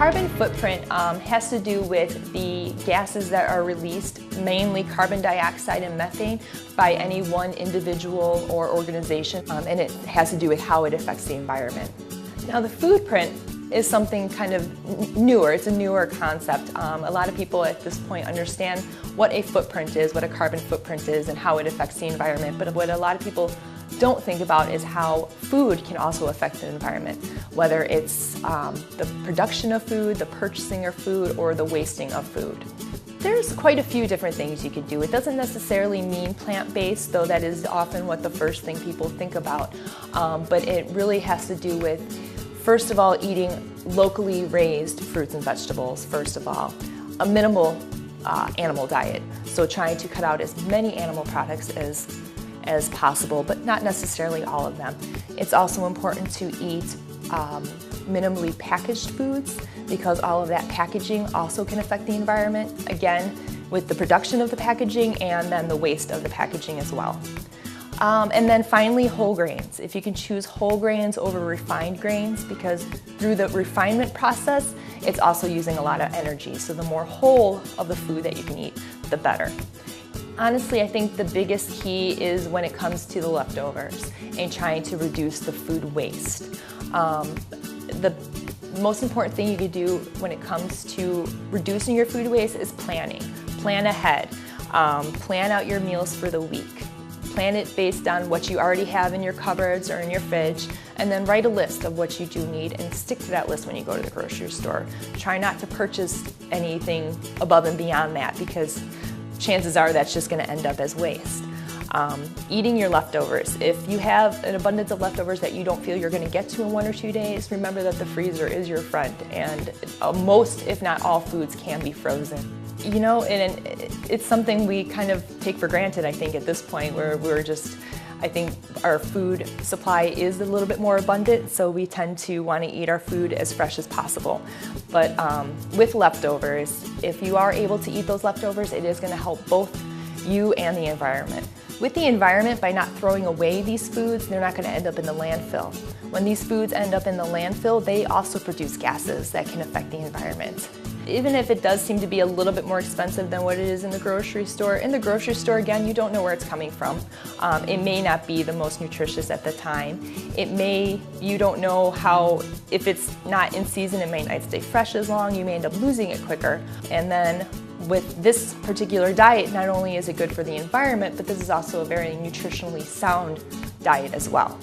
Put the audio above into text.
carbon footprint has to do with the gases that are released, mainly carbon dioxide and methane, by any one individual or organization, and it has to do with how it affects the environment. Now, the foodprint is something kind of newer. It's a newer concept. A lot of people at this point understand what a footprint is, what a carbon footprint is, and how it affects the environment. But what a lot of people don't think about is how food can also affect the environment, whether it's the production of food, the purchasing of food, or the wasting of food. There's quite a few different things you could do. It doesn't necessarily mean plant-based, though that is often what the first thing people think about. But it really has to do with, first of all, eating locally raised fruits and vegetables, first of all. A minimal animal diet, so trying to cut out as many animal products as possible, but not necessarily all of them. It's also important to eat minimally packaged foods, because all of that packaging also can affect the environment, again, with the production of the packaging and then the waste of the packaging as well. And then finally, whole grains. If you can choose whole grains over refined grains, because through the refinement process, it's also using a lot of energy. So the more whole of the food that you can eat, the better. Honestly, I think the biggest key is when it comes to the leftovers and trying to reduce the food waste. The most important thing you could do when it comes to reducing your food waste is planning. Plan ahead. Plan out your meals for the week. Plan it based on what you already have in your cupboards or in your fridge, and then write a list of what you do need and stick to that list when you go to the grocery store. Try not to purchase anything above and beyond that, because chances are that's just going to end up as waste. Eating your leftovers. If you have an abundance of leftovers that you don't feel you're going to get to in 1 or 2 days, remember that the freezer is your friend, and most, if not all, foods can be frozen. You know, and it's something we kind of take for granted, I think, at this point, where I think our food supply is a little bit more abundant, so we tend to want to eat our food as fresh as possible. But with leftovers, if you are able to eat those leftovers, it is going to help both you and the environment. With the environment, by not throwing away these foods, they're not going to end up in the landfill. When these foods end up in the landfill, they also produce gases that can affect the environment. Even if it does seem to be a little bit more expensive than what it is in the grocery store, again, you don't know where it's coming from. It may not be the most nutritious at the time. You don't know how, if it's not in season, it may not stay fresh as long, you may end up losing it quicker. And then with this particular diet, not only is it good for the environment, but this is also a very nutritionally sound diet as well.